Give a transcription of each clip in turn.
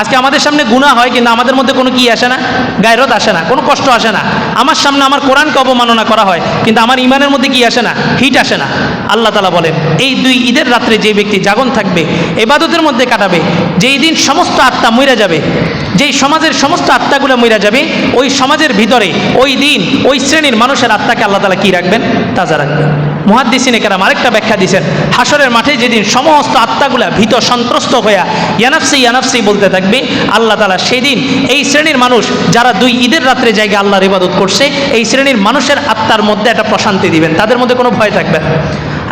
আজকে আমাদের সামনে গুনাহ হয়, কিন্তু আমাদের মধ্যে কোনো কি আসে না, গায়রত আসে না, কোনো কষ্ট আসে না। আমার সামনে আমার কোরআনকে অবমাননা করা হয়, কিন্তু আমার ইমানের মধ্যে কি আসে না, হিট আসে না। আল্লাহ তাআলা বলেন, এই 2 ঈদের রাত্রে যে ব্যক্তি জাগন থাকবে, ইবাদতের মধ্যে কাটাবে, যেই দিন সমস্ত আত্মা মইরা যাবে, যেই সমাজের সমস্ত আত্মাগুলো মইরা যাবে, ওই সমাজের ভিতরে ওই দিন ওই শ্রেণীর মানুষের আত্মাকে আল্লাহ তাআলা কি রাখবেন, তাজা রাখবেন। মুহাদ্দিসিনে কেরাম আরেকটা ব্যাখ্যা দিয়েছেন, হাসরের মাঠে যেদিন সমস্ত আত্মাগুলা ভীত সন্ত্রস্ত হইয়া ইয়ানাফসি ইয়ানাফসি বলতে থাকবে, আল্লাহ তাআলা সেদিন এই শ্রেণীর মানুষ যারা 2 ঈদের রাত্রে জায়গা আল্লাহর ইবাদত করছে, এই শ্রেণীর মানুষের আত্মার মধ্যে একটা প্রশান্তি দিবেন, তাদের মধ্যে কোনো ভয় থাকবে না।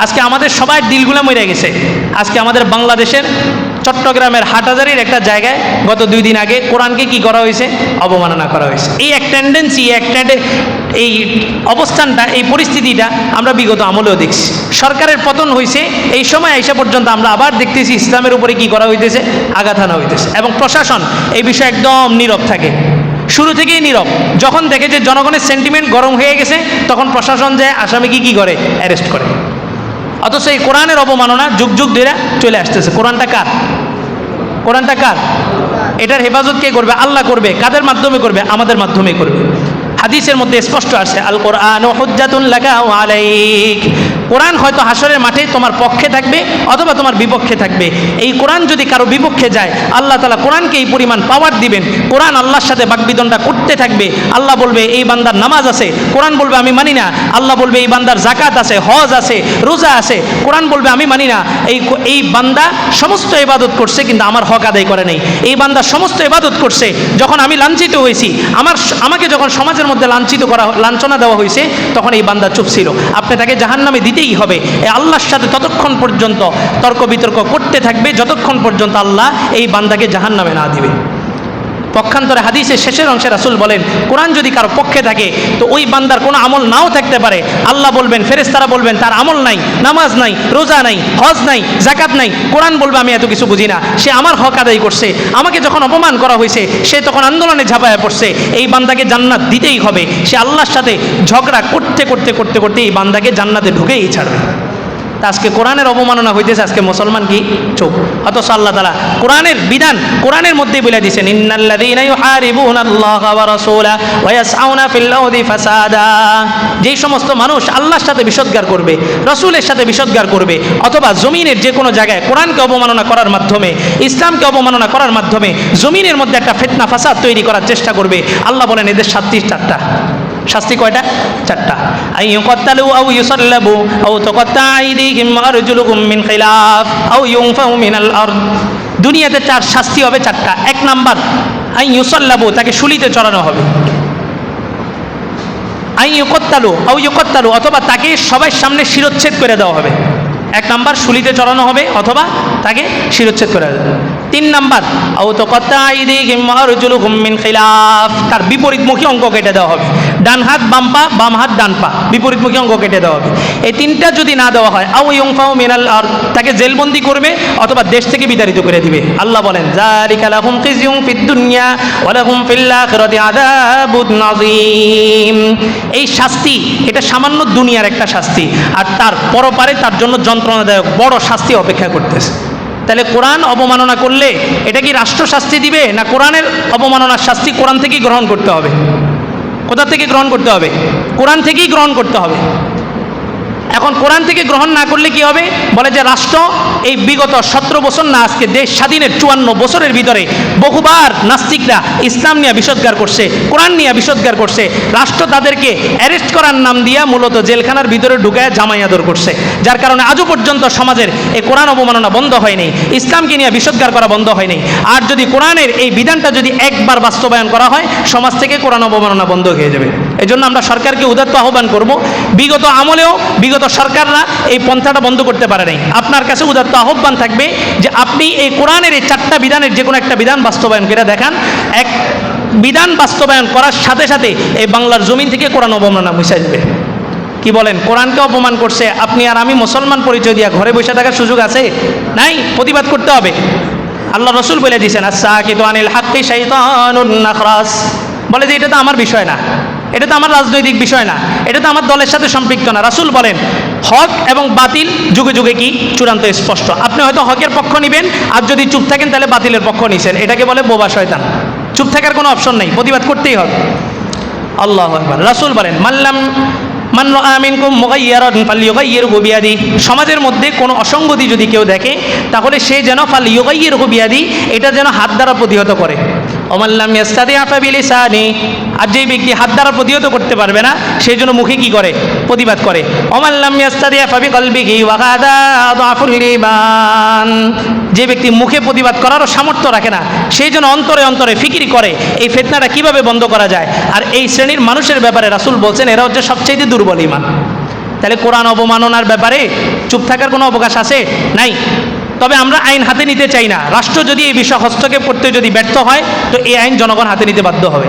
আজকে আমাদের সবাই দিলগুলা মরে গেছে। আজকে আমাদের বাংলাদেশের চট্টগ্রামের হাটহাজারির একটা জায়গায় গত 2 দিন আগে কোরআনকে কি করা হয়েছে, অবমাননা করা হয়েছে। এই এক টেন্ডেন্সি, এই অবস্থানটা, এই পরিস্থিতিটা আমরা বিগত আমলেও দেখছি। সরকারের পতন হয়েছে, এই সময় আইসা পর্যন্ত আমরা আবার দেখতেছি ইসলামের উপরে কি করা হইতেছে, আঘাত হানা হইতেছে, এবং প্রশাসন এই বিষয়ে একদম নীরব থাকে, শুরু থেকেই নীরব। যখন দেখে যে জনগণের সেন্টিমেন্ট গরম হয়ে গেছে, তখন প্রশাসন যায় আসামিকে কি করে, অ্যারেস্ট করে। অথচ এই কোরআনের অবমাননা যুগ যুগ ধরে চলে আসতেছে। কোরআনটা কার? কোরআনটা কার? এটার হেফাজত কে করবে? আল্লাহ করবে। কাদের মাধ্যমে করবে? আমাদের মাধ্যমে করবে। হাদিসের মধ্যে স্পষ্ট আছে, আল কোরআন হুজ্জাতুন লাকা ওয়া আলাইক। কোরআন হয়তো হাসরের মাঠে তোমার পক্ষে থাকবে অথবা তোমার বিপক্ষে থাকবে। এই কোরআন যদি কারো বিপক্ষে যায়, আল্লাহ তাআলা কোরআনকে এই পরিমাণ পাওয়ার দিবেন, কোরআন আল্লাহর সাথে বাকবিতণ্ডা করতে থাকবে। আল্লাহ বলবে এই বান্দার নামাজ আছে, কোরআন বলবে আমি মানি না। আল্লাহ বলবে এই বান্দার যাকাত আছে, হজ আছে, রোজা আছে, কোরআন বলবে আমি মানি না। এই বান্দা সমস্ত ইবাদত করছে কিন্তু আমার হক আদায় করে নাই। এই বান্দা সমস্ত ইবাদত করছে, যখন আমি লাঞ্ছিত হয়েছি, আমাকে যখন সমাজের মধ্যে লাঞ্ছনা দেওয়া হয়েছে, তখন এই বান্দা চুপ ছিল। আপনি তাকে জাহান্নামে দিতেই হবে। এই আল্লাহর সাথে ততক্ষণ পর্যন্ত তর্ক বিতর্ক করতে থাকবে যতক্ষণ পর্যন্ত আল্লাহ এই বান্দাকে জাহান্নামে না দিবে। পক্ষান্তরে হাদিসের শেষের অংশে রাসূল বলেন, কোরআন যদি কারো পক্ষে থাকে তো ওই বান্দার কোনো আমল নাও থাকতে পারে। আল্লাহ বলবেন, ফেরেশতারা বলবেন তার আমল নাই, নামাজ নাই, রোজা নাই, হজ নাই, যাকাত নাই। কোরআন বলবে আমি এত কিছু বুঝি না, সে আমার হক আদায় করছে। আমাকে যখন অপমান করা হয়েছে, সে তখন আন্দোলনে ঝাঁপায় পড়ছে। এই বান্দাকে জান্নাত দিতেই হবে। সে আল্লাহর সাথে ঝগড়া করতে করতে করতে করতে এই বান্দাকে জান্নাতে ঢুকেই ছাড়বে। আজকে কোরআনের অবমাননা হইতেছে, আজকে মুসলমান কি চুপ। অথচ আল্লাহ তাআলা কোরআনের বিধান কোরআনের মধ্যেই বলে দিয়েছেন, ইন্নাল্লাযীনা ইউহারিবুনাল্লাহা ওয়া রাসূলা ওয়া ইয়াসআউনা ফিল আরদি ফাসাদা। যেই সমস্ত মানুষ আল্লাহর সাথে বিশোদ্গার করবে, রাসূলের সাথে বিশোদ্গার করবে, অথবা জমিনের যে কোনো জায়গায় কোরআনকে অবমাননা করার মাধ্যমে, ইসলামকে অবমাননা করার মাধ্যমে জমিনের মধ্যে একটা ফিতনা ফাসাদ তৈরি করার চেষ্টা করবে, আল্লাহ বলেন এদের শাস্তি 4টা। শাস্তি কয়টা? 4টা। আইয়ুকাত্তালু আও ইউসাল্লাবু আও তুকাত্তা আইদিহিম ওয়া আরজুলুহুম মিন খিলাফ আও ইউনফাউ মিনাল আরদ। দুনিয়াতে 4 শাস্তি হবে, 4টা। 1 নাম্বার আইয়ুসাল্লাবু, তাকে শুলিতে চড়ানো হবে। আইয়ুকাত্তালু আও ইউকাত্তালু, অথবা তাকে সবার সামনে শিরচ্ছেদ করে দেওয়া হবে। 1 নাম্বার শুলিতে চড়ানো হবে অথবা তাকে শিরচ্ছেদ করে দেওয়া হবে। 3 নাম্বার আও তুকাত্তা আইদিহিম ওয়া আরজুলুহুম মিন খিলাফ, তার বিপরীতমুখী অঙ্গ কেটে দেওয়া হবে। ডান হাত বাম পা, বাম হাত ডান পা, বিপরীতমুখী অঙ্গ কেটে দেওয়া হবে। এই 3টা যদি না দেওয়া হয়, আও ইউনফাউ মিনাল আরদ, তাকে জেলবন্দি করবে অথবা দেশ থেকে বিতাড়িত করে দিবে। আল্লাহ বলেন, যালিকা লাহুম খিজয়ুন ফিদ দুনিয়া ওয়া লাহুম ফিল আখিরাতি আযাবুন আযীম। এই শাস্তি, এটা সামান্য দুনিয়ার একটা শাস্তি, আর তার পরপারে তার জন্য যন্ত্রণাদায়ক বড় শাস্তি অপেক্ষা করতেছে। তাহলে কোরআন অবমাননা করলে এটা কি রাষ্ট্র শাস্তি দিবে, না কোরআনের অবমাননার শাস্তি কোরআন থেকেই গ্রহণ করতে হবে? কোথা থেকে গ্রহণ করতে হবে? কোরআন থেকেই গ্রহণ করতে হবে। এখন কোরআন থেকে গ্রহণ না করলে কি হবে? বলে যে রাষ্ট্র এই বিগত 17 বছর না, আজকে দেশ স্বাধীনের 54 বছরের ভিতরে বহুবার নাস্তিকরা ইসলাম নিয়ে বিশোদ্গার করছে, কোরআন নিয়ে বিশোদ্গার করছে। রাষ্ট্র তাদেরকে অ্যারেস্ট করার নাম দিয়া মূলত জেলখানার ভিতরে ঢুকায় জামাই আদর করছে, যার কারণে আজও পর্যন্ত সমাজের এই কোরআন অবমাননা বন্ধ হয়নি, ইসলামকে নিয়ে বিশোদ্গার করা বন্ধ হয়নি। আর যদি কোরআনের এই বিধানটা যদি একবার বাস্তবায়ন করা হয়, সমাজ থেকে কোরআন অবমাননা বন্ধ হয়ে যাবে। এজন্য আমরা সরকারকে উদাত্ত আহ্বান করব, বিগত আমলেও বিগত সরকাররা এই পন্থাটা বন্ধ করতে পারে নাই। আপনার কাছে উদাত্ত আহ্বান থাকবে যে আপনি এই কোরআনের এই 4টা বিধানের যে কোনো একটা বিধান বাস্তবায়ন করে দেখান। এক বিধান বাস্তবায়ন করার সাথে সাথে এই বাংলার জমিন থেকে কোরআন অবমাননা মুছে যাবে। কি বলেন? কোরআনকে অপমান করছে, আপনি আর আমি মুসলমান পরিচয় দিয়া ঘরে বসে থাকার সুযোগ আছে? নাই, প্রতিবাদ করতে হবে। আল্লাহ রাসূল বলে দিয়েছেন, আস-সাকিতু আনিল হাক্কি শাইতানুন নাখরাস, বলে যে এটা তো আমার বিষয় না, এটা তো আমার রাজনৈতিক বিষয় না, এটা তো আমার দলের সাথে সম্পৃক্ত না। রাসূল বলেন হক এবং বাতিল যুগে যুগে কি চূড়ান্ত স্পষ্ট। আপনি হয়তো হকের পক্ষ নেবেন, আর যদি চুপ থাকেন তাহলে বাতিলের পক্ষ নিছেন, এটাকে বলে বোবা শয়তান। চুপ থাকার কোনো অপশন নেই, প্রতিবাদ করতেই হবে। আল্লাহু আকবার। রাসূল বলেন মান রাআ মিনকুম মুগায়্যিরান ফালইউগায়্যিরহু বিয়াদিহি, সমাজের মধ্যে কোনো অসঙ্গতি যদি কেউ দেখে তাহলে সে যেন ফালইউগায়্যিরহু বিয়াদিহি, এটা যেন হাত দ্বারা প্রতিহত করে। ওমান লাম ইয়াস্তাতি' ফাবিলিসানি, আর যেই ব্যক্তি হাত দ্বারা প্রতিহত করতে পারবে না সেই জন্য মুখে কি করে, প্রতিবাদ করে। ওমান লাম ইয়াস্তাতি' ফাবিকলবিহি ওয়া হাদা আযআফুল ঈমান, যে ব্যক্তি মুখে প্রতিবাদ করারও সামর্থ্য রাখে না সেই জন্য অন্তরে অন্তরে ফিকির করে এই ফিতনাটা কিভাবে বন্ধ করা যায়। আর এই শ্রেণীর মানুষের ব্যাপারে রাসূল বলছেন এরা হচ্ছে সবচেয়ে দুর্বল ঈমান। তাহলে কোরআন অবমাননার ব্যাপারে চুপ থাকার কোনো অবকাশ আছে? নাই। তবে আমরা আইন হাতে নিতে চাই না। রাষ্ট্র যদি এই বিষয়ে হস্তক্ষেপ করতে যদি ব্যর্থ হয় তো এই আইন জনগণ হাতে নিতে বাধ্য হবে।